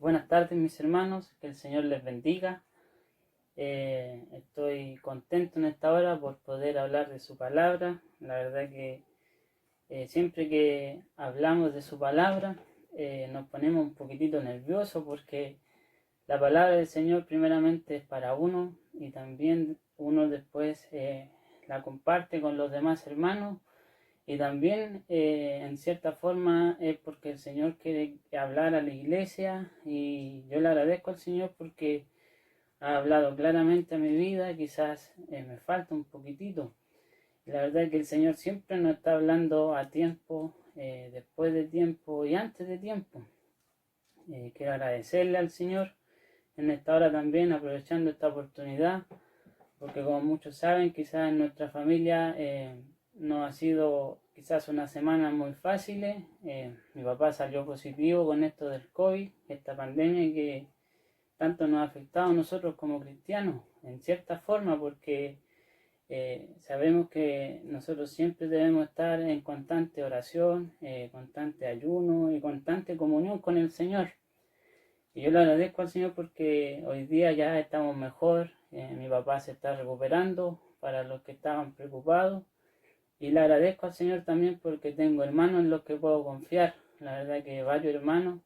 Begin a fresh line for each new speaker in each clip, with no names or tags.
Buenas tardes mis hermanos, que el Señor les bendiga. Estoy contento en esta hora por poder hablar de su palabra. La verdad que siempre que hablamos de su palabra nos ponemos un poquitito nerviosos porque la palabra del Señor primeramente es para uno y también uno después la comparte con los demás hermanos. Y también, en cierta forma, es porque el Señor quiere hablar a la iglesia y yo le agradezco al Señor porque ha hablado claramente a mi vida. Quizás me falta un poquitito. La verdad es que el Señor siempre nos está hablando a tiempo, después de tiempo y antes de tiempo. Quiero agradecerle al Señor en esta hora también, aprovechando esta oportunidad, porque como muchos saben, quizás en nuestra familia no ha sido quizás una semana muy fácil. Mi papá salió positivo con esto del COVID, esta pandemia que tanto nos ha afectado a nosotros como cristianos, en cierta forma, porque sabemos que nosotros siempre debemos estar en constante oración, constante ayuno y constante comunión con el Señor. Y yo le agradezco al Señor porque hoy día ya estamos mejor. Mi papá se está recuperando para los que estaban preocupados. Y le agradezco al Señor también porque tengo hermanos en los que puedo confiar. La verdad que varios hermanos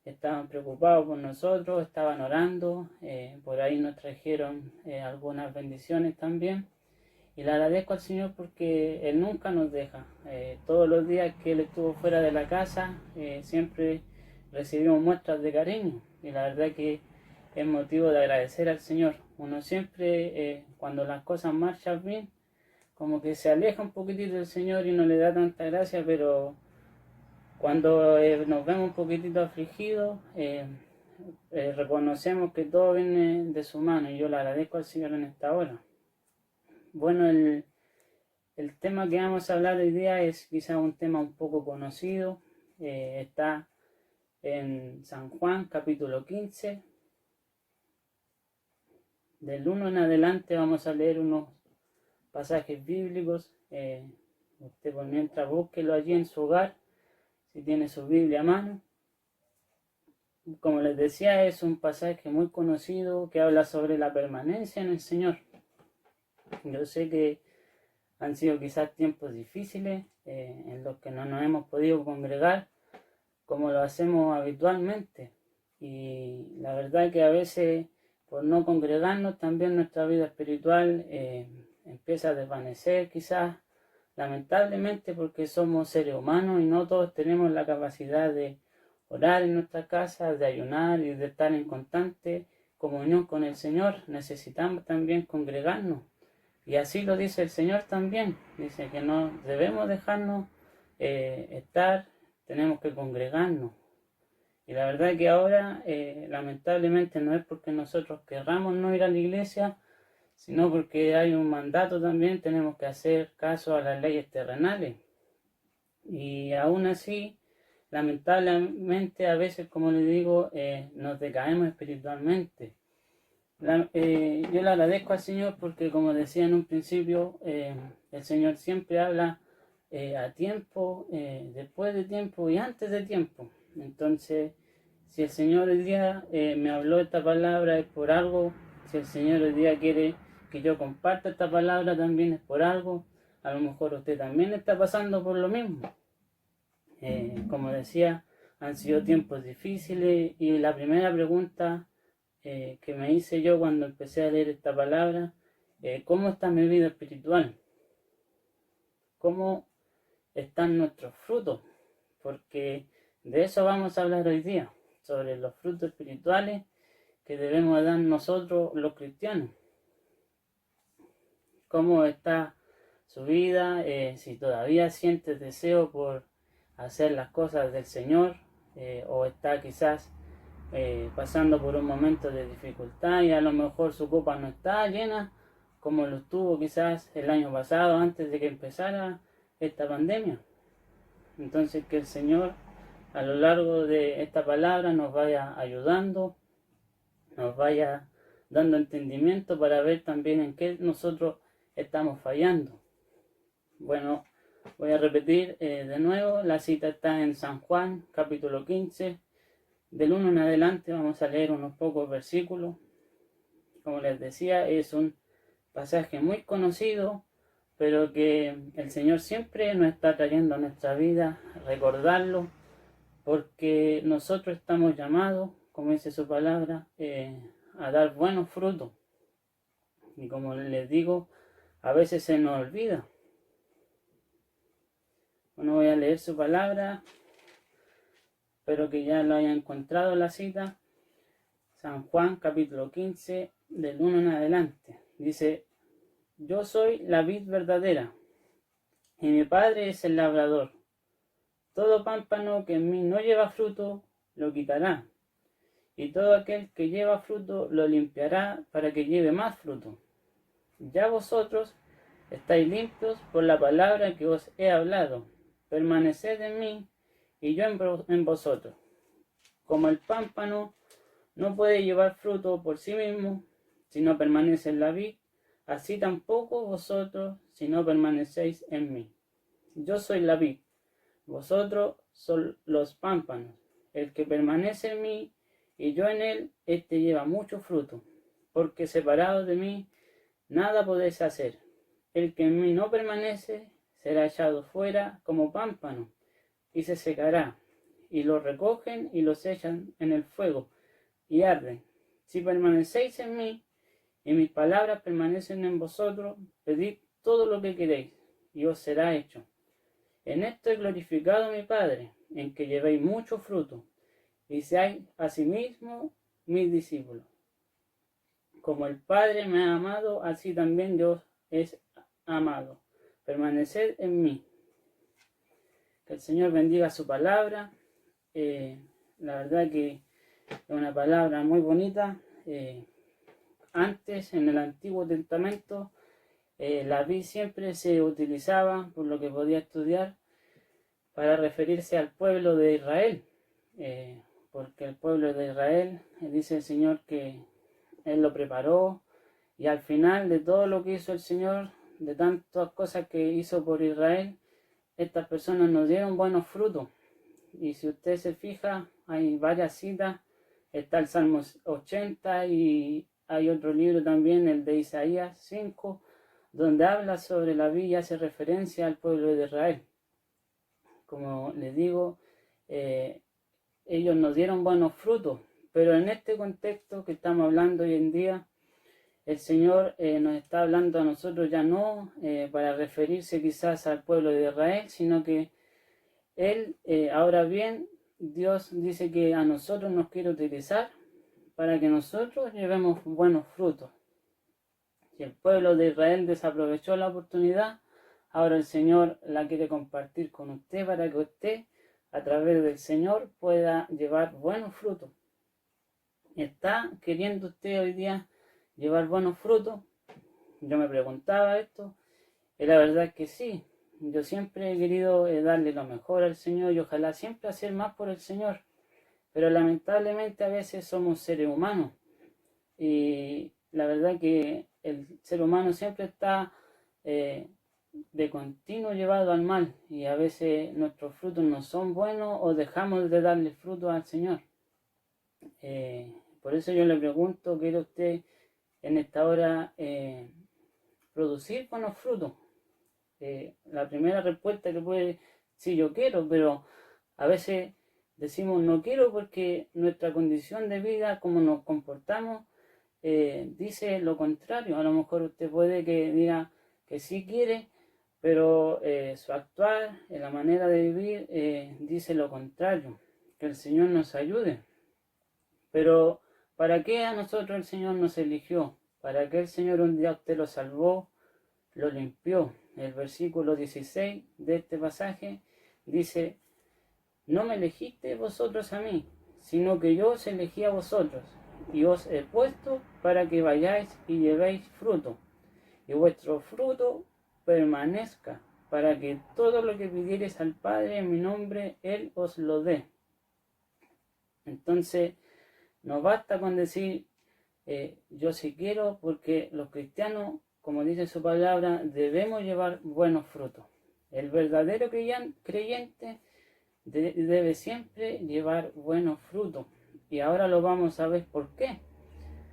estaban preocupados por nosotros, estaban orando. Por ahí nos trajeron algunas bendiciones también. Y le agradezco al Señor porque Él nunca nos deja. Todos los días que Él estuvo fuera de la casa, siempre recibimos muestras de cariño. Y la verdad que es motivo de agradecer al Señor. Uno siempre, cuando las cosas marchan bien, como que se aleja un poquitito del Señor y no le da tanta gracia, pero cuando nos vemos un poquitito afligidos, reconocemos que todo viene de su mano. Y yo le agradezco al Señor en esta hora. Bueno, el tema que vamos a hablar hoy día es quizá un tema un poco conocido. Está en San Juan capítulo 15. Del 1 en adelante vamos a leer unos pasajes bíblicos. Usted por mientras búsquelo allí en su hogar, si tiene su Biblia a mano. Como les decía, es un pasaje muy conocido que habla sobre la permanencia en el Señor. Yo sé que han sido quizás tiempos difíciles en los que no nos hemos podido congregar como lo hacemos habitualmente. Y la verdad que a veces por no congregarnos también nuestra vida espiritual empieza a desvanecer quizás, lamentablemente, porque somos seres humanos y no todos tenemos la capacidad de orar en nuestra casa, de ayunar y de estar en constante comunión con el Señor. Necesitamos también congregarnos. Y así lo dice el Señor también. Dice que no debemos dejarnos estar, tenemos que congregarnos. Y la verdad que ahora, lamentablemente, no es porque nosotros querramos no ir a la iglesia, sino porque hay un mandato también, tenemos que hacer caso a las leyes terrenales. Y aún así, lamentablemente, a veces, como les digo, nos decaemos espiritualmente. Yo le agradezco al Señor porque, como decía en un principio, el Señor siempre habla a tiempo, después de tiempo y antes de tiempo. Entonces, si el Señor hoy día me habló esta palabra es por algo. Si el Señor hoy día quiere que yo comparta esta palabra también es por algo. A lo mejor usted también está pasando por lo mismo. Como decía, han sido tiempos difíciles y la primera pregunta que me hice yo cuando empecé a leer esta palabra, ¿cómo está mi vida espiritual? ¿Cómo están nuestros frutos? Porque de eso vamos a hablar hoy día, sobre los frutos espirituales que debemos dar nosotros los cristianos. ¿Cómo está su vida? Si todavía siente deseo por hacer las cosas del Señor, o está quizás pasando por un momento de dificultad y a lo mejor su copa no está llena como lo estuvo quizás el año pasado antes de que empezara esta pandemia. Entonces que el Señor a lo largo de esta palabra nos vaya ayudando, nos vaya dando entendimiento para ver también en qué nosotros estamos fallando. Bueno, voy a repetir de nuevo, la cita está en San Juan capítulo 15, Del 1 en adelante vamos a leer unos pocos versículos. Como les decía, es un pasaje muy conocido, pero que el Señor siempre nos está trayendo a nuestra vida, recordarlo, porque nosotros estamos llamados, como dice su palabra, a dar buenos frutos. Y como les digo, a veces se nos olvida. Bueno, voy a leer su palabra, espero que ya lo hayan encontrado la cita. San Juan capítulo 15, del 1 en adelante. Dice: yo soy la vid verdadera, y mi Padre es el labrador. Todo pámpano que en mí no lleva fruto, lo quitará, y todo aquel que lleva fruto, lo limpiará para que lleve más fruto. Ya vosotros estáis limpios por la palabra que os he hablado. Permaneced en mí, y yo en vosotros. Como el pámpano no puede llevar fruto por sí mismo, si no permanece en la vid, así tampoco vosotros, si no permanecéis en mí. Yo soy la vid, vosotros sois los pámpanos. El que permanece en mí y yo en él, éste lleva mucho fruto, porque separado de mí nada podéis hacer. El que en mí no permanece será echado fuera como pámpano y se secará, y los recogen y los echan en el fuego y arden. Si permanecéis en mí y mis palabras permanecen en vosotros, pedid todo lo que queréis y os será hecho. En esto he glorificado a mi Padre, en que llevéis mucho fruto y seáis asimismo mis discípulos. Como el Padre me ha amado, así también yo os he amado. Permaneced en mí. Que el Señor bendiga su palabra. La verdad que es una palabra muy bonita. Antes, en el Antiguo Testamento, la vid siempre se utilizaba, por lo que podía estudiar, para referirse al pueblo de Israel. Porque el pueblo de Israel, dice el Señor que Él lo preparó, y al final de todo lo que hizo el Señor, de tantas cosas que hizo por Israel, estas personas nos dieron buenos frutos. Y si usted se fija, hay varias citas. Está el Salmo 80 y hay otro libro también, el de Isaías 5, donde habla sobre la vid y hace referencia al pueblo de Israel. Como les digo, ellos nos dieron buenos frutos, pero en este contexto que estamos hablando hoy en día, el Señor nos está hablando a nosotros ya no para referirse quizás al pueblo de Israel, sino que Él, ahora bien, Dios dice que a nosotros nos quiere utilizar para que nosotros llevemos buenos frutos. Si el pueblo de Israel desaprovechó la oportunidad, ahora el Señor la quiere compartir con usted para que usted, a través del Señor, pueda llevar buenos frutos. ¿Está queriendo usted hoy día llevar buenos frutos? Yo me preguntaba esto, y la verdad es que sí. Yo siempre he querido darle lo mejor al Señor y ojalá siempre hacer más por el Señor. Pero lamentablemente a veces somos seres humanos. Y la verdad que el ser humano siempre está de continuo llevado al mal. Y a veces nuestros frutos no son buenos o dejamos de darle fruto al Señor. Por eso yo le pregunto, ¿quiere usted en esta hora producir buenos frutos? La primera respuesta que puede, sí, yo quiero, pero a veces decimos no quiero porque nuestra condición de vida, como nos comportamos, dice lo contrario. A lo mejor usted puede que diga que sí quiere, pero su actuar, la manera de vivir, dice lo contrario. Que el Señor nos ayude. Pero ¿para qué a nosotros el Señor nos eligió? ¿Para qué el Señor un día usted lo salvó, lo limpió? El versículo 16 de este pasaje dice: no me elegisteis vosotros a mí, sino que yo os elegí a vosotros, y os he puesto para que vayáis y llevéis fruto, y vuestro fruto permanezca, para que todo lo que pidiereis al Padre en mi nombre, Él os lo dé. Entonces, no basta con decir yo sí quiero, porque los cristianos, como dice su palabra, debemos llevar buenos frutos. El verdadero creyente debe siempre llevar buenos frutos. y ahora lo vamos a ver por qué.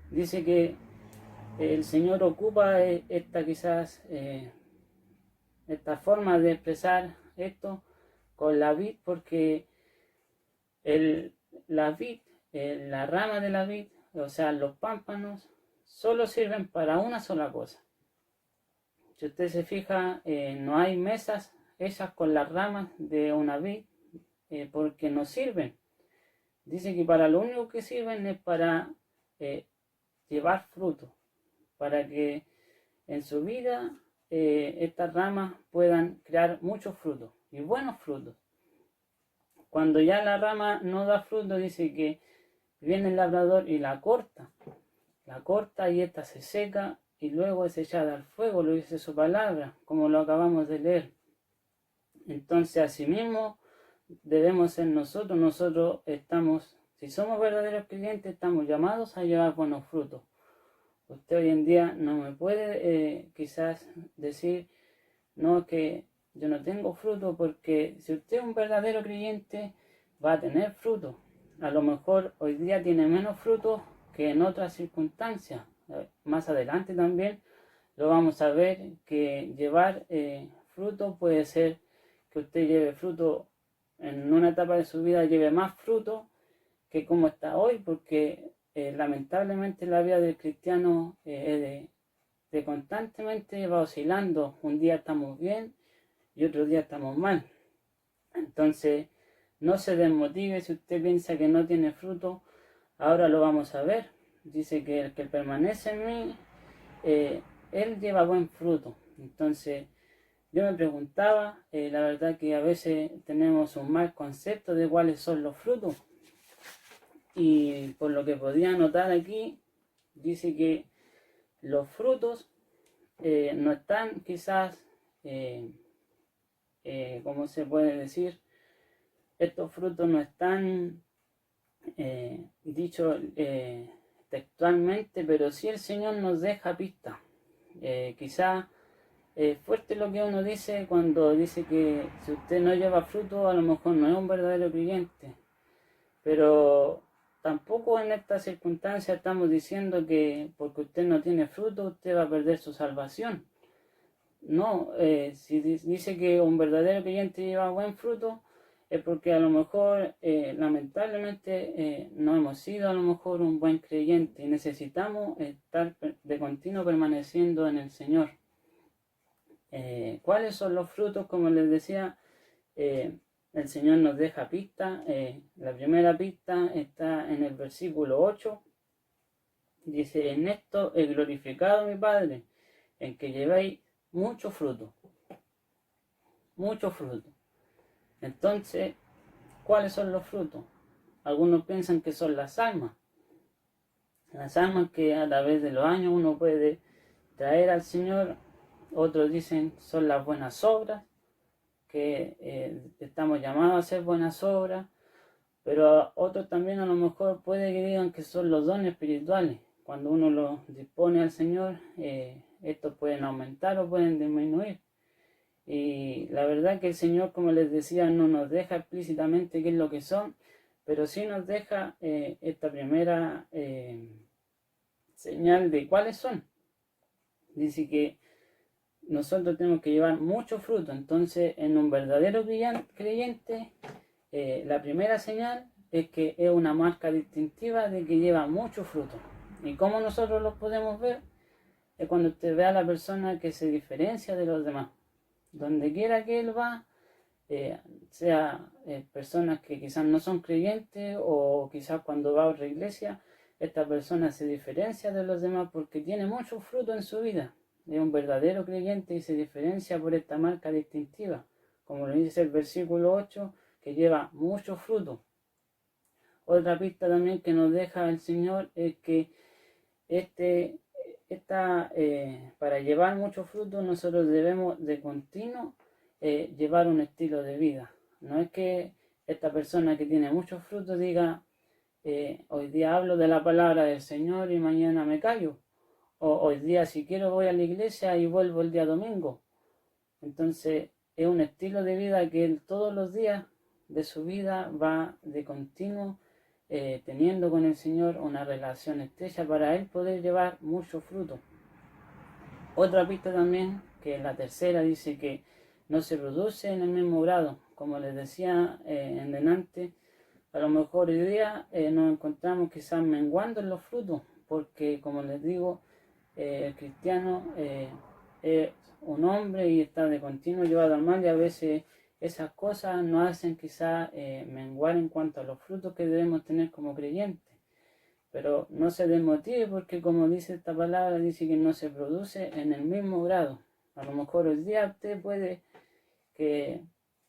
Dice que el Señor ocupa esta forma de expresar esto con la vid, porque la vid, la rama de la vid, o sea, los pámpanos, solo sirven para una sola cosa. Si usted se fija, no hay mesas hechas con las ramas de una vid, porque no sirven. Dice que para lo único que sirven es para llevar fruto, para que en su vida estas ramas puedan crear muchos frutos y buenos frutos. Cuando ya la rama no da fruto, dice que viene el labrador y la corta y esta se seca y luego es echada al fuego, lo dice su palabra, como lo acabamos de leer. Entonces, asimismo, debemos ser nosotros estamos, si somos verdaderos creyentes, estamos llamados a llevar buenos frutos. Usted hoy en día no me puede quizás decir, no, que yo no tengo fruto, porque si usted es un verdadero creyente, va a tener fruto. A lo mejor hoy día tiene menos fruto que en otras circunstancias. Más adelante también lo vamos a ver, que llevar fruto puede ser que usted lleve fruto en una etapa de su vida, lleve más fruto que como está hoy, porque lamentablemente la vida del cristiano es de constantemente va oscilando. Un día estamos bien y otro día estamos mal. Entonces, no se desmotive si usted piensa que no tiene fruto. Ahora lo vamos a ver. Dice que el que permanece en mí, él lleva buen fruto. Entonces, yo me preguntaba, la verdad que a veces tenemos un mal concepto de cuáles son los frutos. Y por lo que podía notar aquí, dice que los frutos no están quizás, ¿cómo se puede decir? Estos frutos no están dichos textualmente, pero sí el Señor nos deja pistas. Quizás fuerte lo que uno dice cuando dice que si usted no lleva fruto, a lo mejor no es un verdadero creyente. Pero tampoco en esta circunstancia estamos diciendo que porque usted no tiene fruto, usted va a perder su salvación. No, si dice que un verdadero creyente lleva buen fruto, es porque a lo mejor, lamentablemente, no hemos sido a lo mejor un buen creyente y necesitamos estar de continuo permaneciendo en el Señor. ¿Cuáles son los frutos? Como les decía, el Señor nos deja pistas. La primera pista está en el versículo 8. Dice, en esto he glorificado a mi Padre, en que llevéis mucho fruto. Mucho fruto. Entonces, ¿cuáles son los frutos? Algunos piensan que son las almas. Las almas que a través de los años uno puede traer al Señor. Otros dicen son las buenas obras, que estamos llamados a hacer buenas obras. Pero otros también a lo mejor puede que digan que son los dones espirituales. Cuando uno los dispone al Señor, estos pueden aumentar o pueden disminuir. Y la verdad que el Señor, como les decía, no nos deja explícitamente qué es lo que son, pero sí nos deja esta primera señal de cuáles son. Dice que nosotros tenemos que llevar mucho fruto. Entonces, en un verdadero creyente, la primera señal es que es una marca distintiva de que lleva mucho fruto. ¿Y cómo nosotros lo podemos ver? Es cuando usted ve a la persona que se diferencia de los demás. Donde quiera que él va, sea personas que quizás no son creyentes o quizás cuando va a otra iglesia, esta persona se diferencia de los demás porque tiene mucho fruto en su vida. Es un verdadero creyente y se diferencia por esta marca distintiva, como lo dice el versículo 8, que lleva mucho fruto. Otra pista también que nos deja el Señor es que para llevar mucho fruto nosotros debemos de continuo llevar un estilo de vida. No es que esta persona que tiene mucho fruto diga hoy día hablo de la palabra del Señor y mañana me callo, o hoy día si quiero voy a la iglesia y vuelvo el día domingo. Entonces es un estilo de vida que él todos los días de su vida va de continuo teniendo con el Señor una relación estrecha para Él poder llevar mucho fruto. Otra pista también, que la tercera, dice que no se produce en el mismo grado. Como les decía en delante, a lo mejor hoy día nos encontramos quizás menguando en los frutos, porque como les digo, el cristiano es un hombre y está de continuo llevado al mal, y a veces esas cosas nos hacen quizás menguar en cuanto a los frutos que debemos tener como creyentes. Pero no se desmotive, porque como dice esta palabra, dice que no se produce en el mismo grado. A lo mejor hoy día usted puede que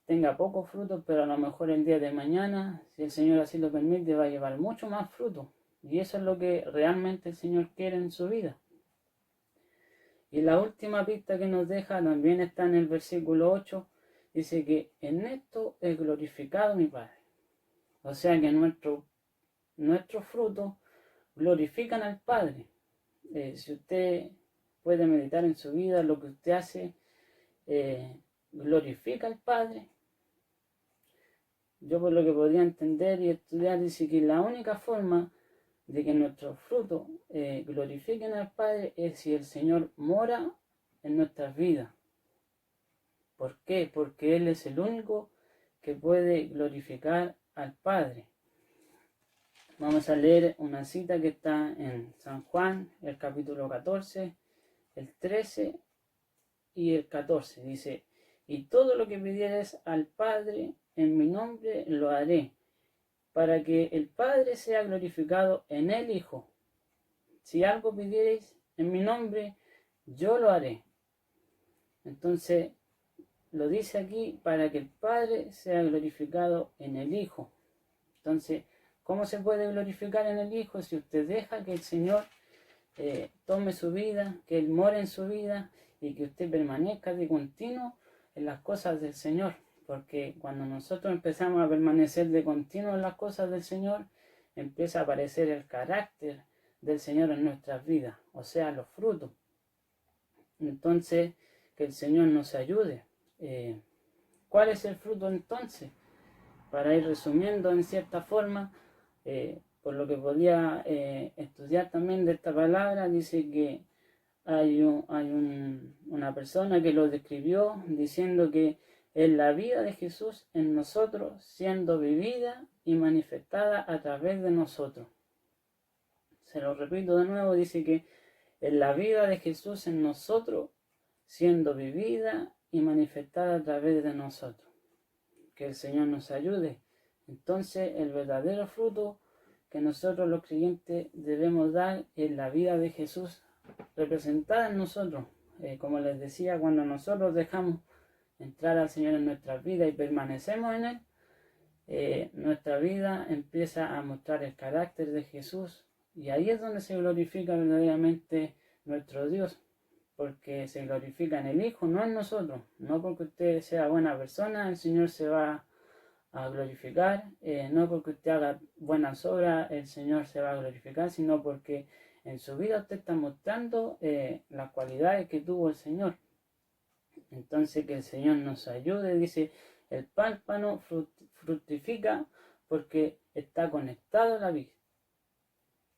tenga pocos frutos, pero a lo mejor el día de mañana, si el Señor así lo permite, va a llevar mucho más fruto. Y eso es lo que realmente el Señor quiere en su vida. Y la última pista que nos deja también está en el versículo 8. Dice que en esto es glorificado mi Padre. O sea que nuestros frutos glorifican al Padre. Si usted puede meditar en su vida, lo que usted hace glorifica al Padre. Yo, por lo que podía entender y estudiar, dice que la única forma de que nuestros frutos glorifiquen al Padre es si el Señor mora en nuestras vidas. ¿Por qué? Porque Él es el único que puede glorificar al Padre. Vamos a leer una cita que está en San Juan, el capítulo 14, el 13 y el 14. Dice: y todo lo que pidieres al Padre en mi nombre lo haré, para que el Padre sea glorificado en el Hijo. Si algo pidiereis en mi nombre, yo lo haré. Entonces, lo dice aquí, para que el Padre sea glorificado en el Hijo. Entonces, ¿cómo se puede glorificar en el Hijo? Si usted deja que el Señor tome su vida, que Él more en su vida, y que usted permanezca de continuo en las cosas del Señor. Porque cuando nosotros empezamos a permanecer de continuo en las cosas del Señor, empieza a aparecer el carácter del Señor en nuestras vidas, o sea, los frutos. Entonces, que el Señor nos ayude. ¿Cuál es el fruto entonces? Para ir resumiendo en cierta forma, por lo que podía estudiar también de esta palabra, dice que hay una persona que lo describió diciendo que es la vida de Jesús en nosotros, siendo vivida y manifestada a través de nosotros. Se lo repito de nuevo, dice que es la vida de Jesús en nosotros, siendo vivida y manifestada a través de nosotros. Que el Señor nos ayude. Entonces, el verdadero fruto que nosotros los creyentes debemos dar es la vida de Jesús representada en nosotros. Como les decía, cuando nosotros dejamos entrar al Señor en nuestras vidas y permanecemos en Él, nuestra vida empieza a mostrar el carácter de Jesús, y ahí es donde se glorifica verdaderamente nuestro Dios, porque se glorifica en el Hijo, no en nosotros. No porque usted sea buena persona, el Señor se va a glorificar, no porque usted haga buenas obras, el Señor se va a glorificar, sino porque en su vida usted está mostrando las cualidades que tuvo el Señor. Entonces, que el Señor nos ayude. Dice: el pámpano fructifica porque está conectado a la vid.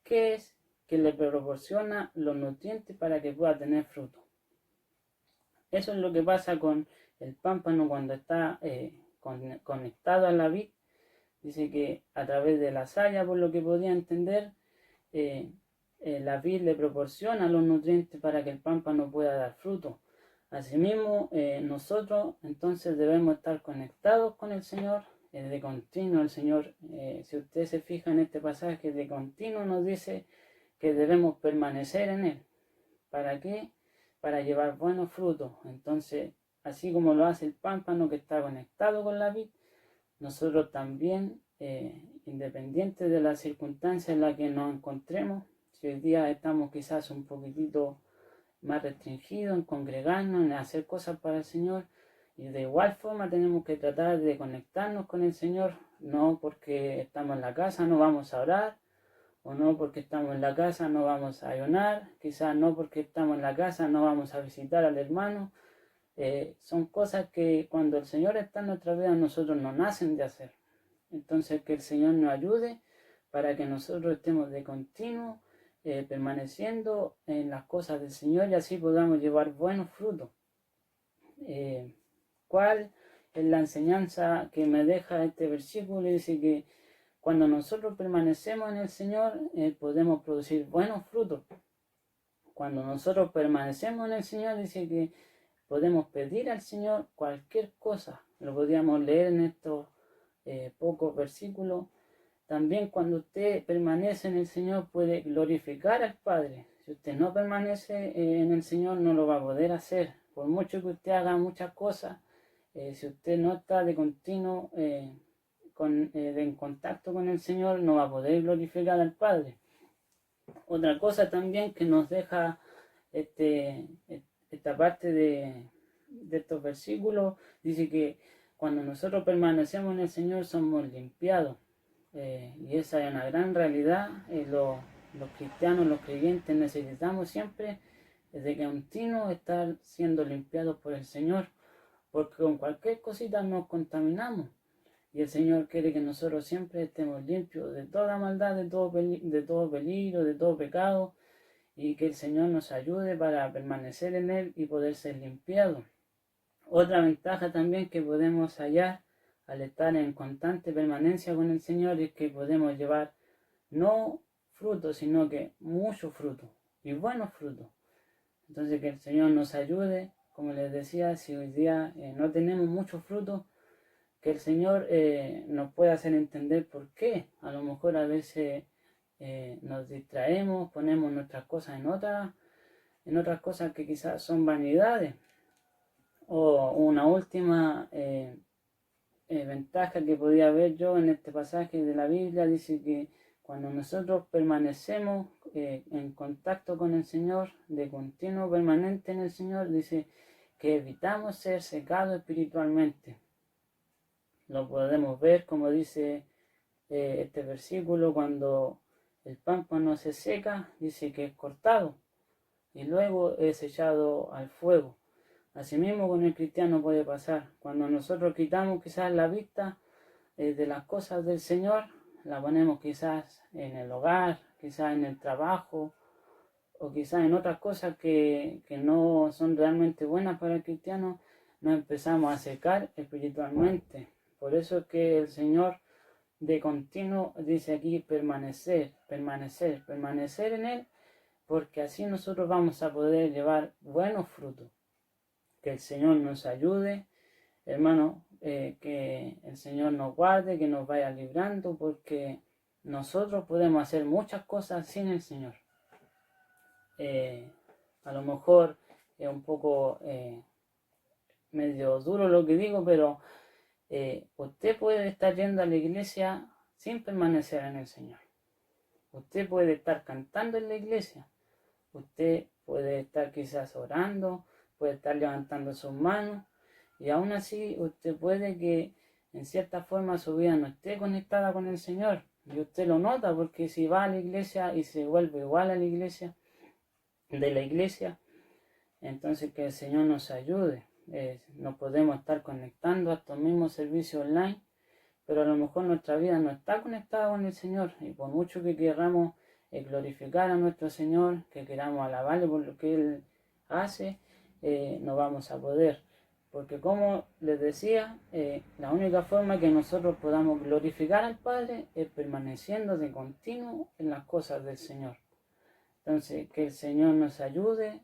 ¿Qué es? Que le proporciona los nutrientes para que pueda tener fruto. Eso es lo que pasa con el pámpano cuando está conectado a la vid. Dice que a través de la saya, por lo que podía entender, la vid le proporciona los nutrientes para que el pámpano pueda dar fruto. Asimismo, nosotros entonces debemos estar conectados con el Señor de continuo. El Señor, si usted se fija en este pasaje, de continuo nos dice que debemos permanecer en Él. ¿Para qué? Para llevar buenos frutos. Entonces, así como lo hace el pámpano que está conectado con la vid, nosotros también, independiente de las circunstancias en las que nos encontremos, si hoy día estamos quizás un poquitito más restringidos en congregarnos, en hacer cosas para el Señor, y de igual forma tenemos que tratar de conectarnos con el Señor, no porque estamos en la casa no vamos a orar, o no porque estamos en la casa no vamos a ayunar, quizás no porque estamos en la casa no vamos a visitar al hermano. Son cosas que cuando el Señor está en nuestra vida nosotros no nacen de hacer. Entonces, que el Señor nos ayude para que nosotros estemos de continuo permaneciendo en las cosas del Señor y así podamos llevar buenos frutos. ¿Cuál es la enseñanza que me deja este versículo? Dice que cuando nosotros permanecemos en el Señor podemos producir buenos frutos. Cuando nosotros permanecemos en el Señor, dice que podemos pedir al Señor cualquier cosa. Lo podríamos leer en estos pocos versículos. También cuando usted permanece en el Señor puede glorificar al Padre. Si usted no permanece en el Señor no lo va a poder hacer. Por mucho que usted haga muchas cosas, si usted no está de continuo en contacto con el Señor, no va a poder glorificar al Padre. Otra cosa también que nos deja esta parte de estos versículos, dice que cuando nosotros permanecemos en el Señor somos limpiados. Y esa es una gran realidad. Los cristianos, los creyentes necesitamos siempre de continuo estar siendo limpiados por el Señor, porque con cualquier cosita nos contaminamos. Y el Señor quiere que nosotros siempre estemos limpios de toda maldad, de todo peligro, de todo pecado, y que el Señor nos ayude para permanecer en Él y poder ser limpiados. Otra ventaja también que podemos hallar al estar en constante permanencia con el Señor es que podemos llevar no frutos, sino que muchos frutos y buenos frutos. Entonces que el Señor nos ayude, como les decía, si hoy día no tenemos muchos frutos, que el Señor nos pueda hacer entender por qué. A lo mejor a veces nos distraemos, ponemos nuestras cosas en otras cosas que quizás son vanidades. O una última ventaja que podía ver yo en este pasaje de la Biblia, dice que cuando nosotros permanecemos en contacto con el Señor, de continuo permanente en el Señor, dice que evitamos ser secados espiritualmente. Lo podemos ver, como dice este versículo, cuando el pámpano se seca, dice que es cortado y luego es echado al fuego. Asimismo con el cristiano puede pasar. Cuando nosotros quitamos quizás la vista de las cosas del Señor, la ponemos quizás en el hogar, quizás en el trabajo, o quizás en otras cosas que no son realmente buenas para el cristiano, nos empezamos a secar espiritualmente. Por eso es que el Señor de continuo dice aquí permanecer en Él, porque así nosotros vamos a poder llevar buenos frutos. Que el Señor nos ayude, hermano, que el Señor nos guarde, que nos vaya librando, porque nosotros podemos hacer muchas cosas sin el Señor. A lo mejor es un poco medio duro lo que digo, pero usted puede estar yendo a la iglesia sin permanecer en el Señor. Usted puede estar cantando en la iglesia. Usted puede estar quizás orando, puede estar levantando sus manos, y aún así usted puede que en cierta forma su vida no esté conectada con el Señor. Y usted lo nota porque si va a la iglesia y se vuelve igual a la iglesia, entonces que el Señor nos ayude. Nos podemos estar conectando a estos mismos servicios online, pero a lo mejor nuestra vida no está conectada con el Señor, y por mucho que queramos glorificar a nuestro Señor, que queramos alabarle por lo que Él hace, no vamos a poder, porque como les decía, la única forma que nosotros podamos glorificar al Padre es permaneciendo de continuo en las cosas del Señor. Entonces que el Señor nos ayude.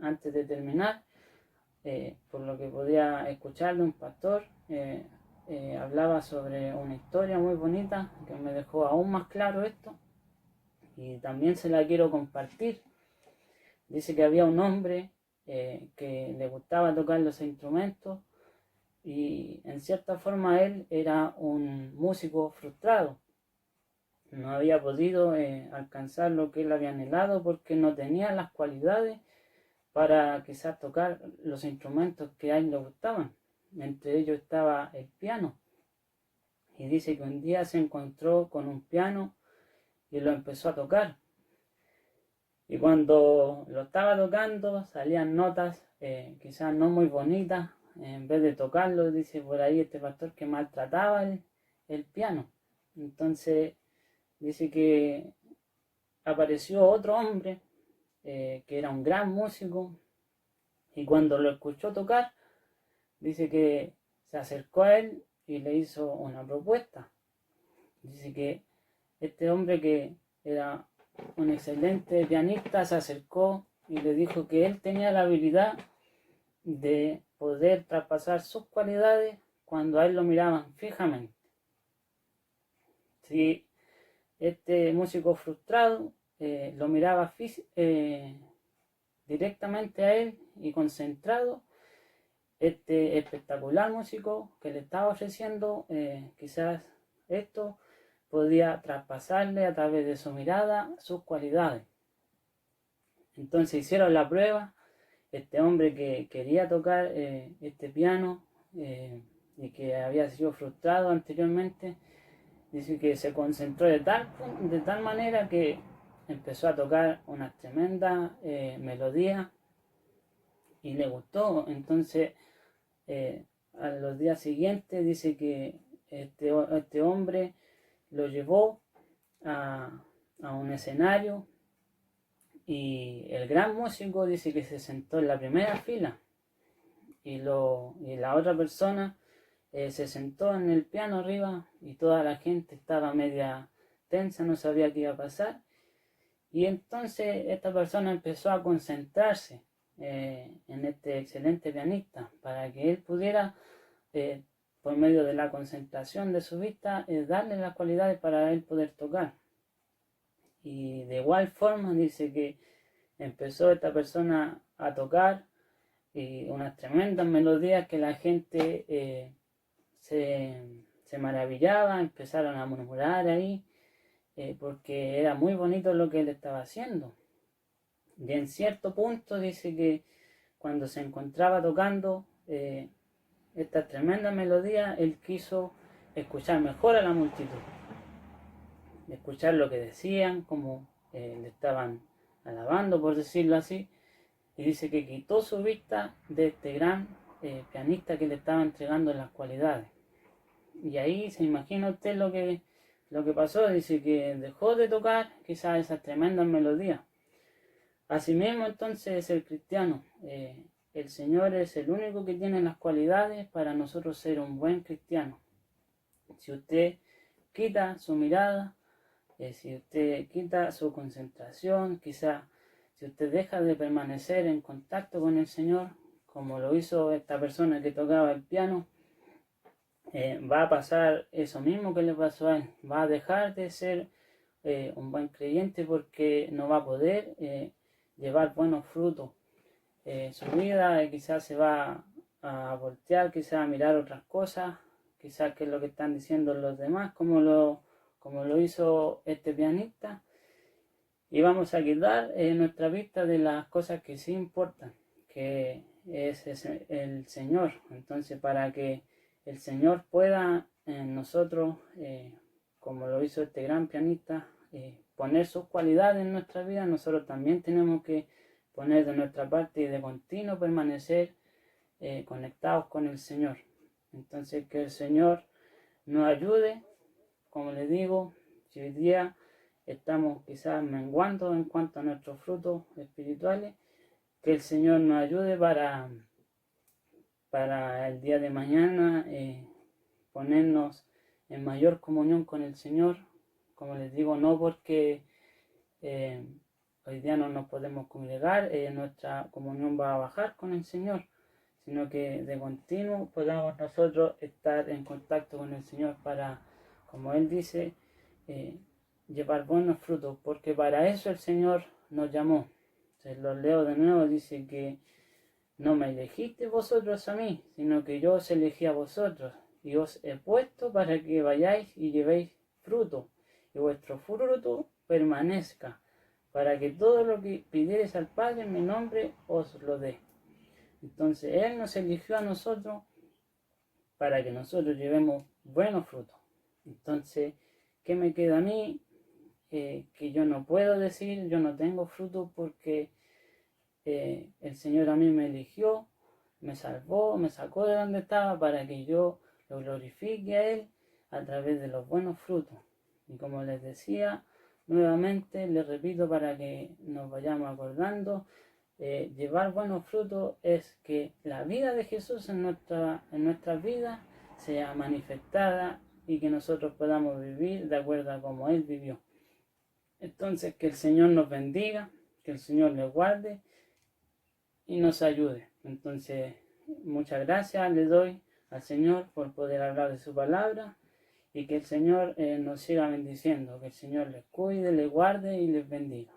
Antes de terminar, por lo que podía escuchar de un pastor, hablaba sobre una historia muy bonita que me dejó aún más claro esto, y también se la quiero compartir. Dice que había un hombre que le gustaba tocar los instrumentos, y en cierta forma él era un músico frustrado. No había podido alcanzar lo que él había anhelado porque no tenía las cualidades para quizás tocar los instrumentos que a él le gustaban. Entre ellos estaba el piano. Y dice que un día se encontró con un piano y lo empezó a tocar. Y cuando lo estaba tocando salían notas quizás no muy bonitas. En vez de tocarlo, dice por ahí este pastor, que maltrataba el piano. Entonces dice que apareció otro hombre que era un gran músico, y cuando lo escuchó tocar, dice que se acercó a él y le hizo una propuesta. Dice que este hombre, que era un excelente pianista, se acercó y le dijo que él tenía la habilidad de poder traspasar sus cualidades cuando a él lo miraban fijamente. Si este músico frustrado lo miraba directamente a él y concentrado, este espectacular músico que le estaba ofreciendo, quizás esto podía traspasarle a través de su mirada sus cualidades. Entonces hicieron la prueba. Este hombre que quería tocar este piano y que había sido frustrado anteriormente, dice que se concentró de tal manera que empezó a tocar una tremenda melodía y le gustó. Entonces a los días siguientes dice que este hombre lo llevó a un escenario, y el gran músico dice que se sentó en la primera fila, y la otra persona se sentó en el piano arriba, y toda la gente estaba media tensa, no sabía qué iba a pasar. Y entonces esta persona empezó a concentrarse en este excelente pianista, para que él pudiera, por medio de la concentración de su vista, darle las cualidades para él poder tocar. Y de igual forma dice que empezó esta persona a tocar y unas tremendas melodías que la gente se maravillaba, empezaron a murmurar ahí, porque era muy bonito lo que él estaba haciendo. Y en cierto punto dice que cuando se encontraba tocando esta tremenda melodía, él quiso escuchar mejor a la multitud, escuchar lo que decían, cómo le estaban alabando, por decirlo así. Y dice que quitó su vista de este gran pianista que le estaba entregando las cualidades. Y ahí se imagina usted lo que pasó. Dice que dejó de tocar quizás esas tremendas melodías. Asimismo, entonces, es el cristiano. El Señor es el único que tiene las cualidades para nosotros ser un buen cristiano. Si usted quita su mirada, si usted quita su concentración, quizás si usted deja de permanecer en contacto con el Señor, como lo hizo esta persona que tocaba el piano, va a pasar eso mismo que le pasó a él. Va a dejar de ser un buen creyente, porque no va a poder llevar buenos frutos. Su vida quizás se va a voltear, quizás a mirar otras cosas, quizás qué es lo que están diciendo los demás, como lo hizo este pianista, y vamos a quitar nuestra vista de las cosas que sí importan, que es el Señor. Entonces, para que el Señor pueda en nosotros, como lo hizo este gran pianista, poner sus cualidades en nuestra vida, nosotros también tenemos que poner de nuestra parte y de continuo permanecer conectados con el Señor. Entonces, que el Señor nos ayude. Como les digo, si hoy día estamos quizás menguando en cuanto a nuestros frutos espirituales, que el Señor nos ayude para el día de mañana ponernos en mayor comunión con el Señor. Como les digo, no porque hoy día no nos podemos congregar, nuestra comunión va a bajar con el Señor, sino que de continuo podamos nosotros estar en contacto con el Señor para, como Él dice, llevar buenos frutos, porque para eso el Señor nos llamó. Se lo leo de nuevo, dice que no me elegisteis vosotros a mí, sino que yo os elegí a vosotros, y os he puesto para que vayáis y llevéis fruto, y vuestro fruto permanezca, para que todo lo que pidiereis al Padre en mi nombre os lo dé. Entonces Él nos eligió a nosotros para que nosotros llevemos buenos frutos. Entonces, ¿qué me queda a mí? Que yo no puedo decir, yo no tengo fruto, porque el Señor a mí me eligió, me salvó, me sacó de donde estaba para que yo lo glorifique a Él a través de los buenos frutos. Y como les decía, nuevamente les repito para que nos vayamos acordando, llevar buenos frutos es que la vida de Jesús en nuestras vidas sea manifestada y que nosotros podamos vivir de acuerdo a como Él vivió. Entonces, que el Señor nos bendiga, que el Señor les guarde y nos ayude. Entonces, muchas gracias le doy al Señor por poder hablar de su palabra y que el Señor nos siga bendiciendo, que el Señor les cuide, les guarde y les bendiga.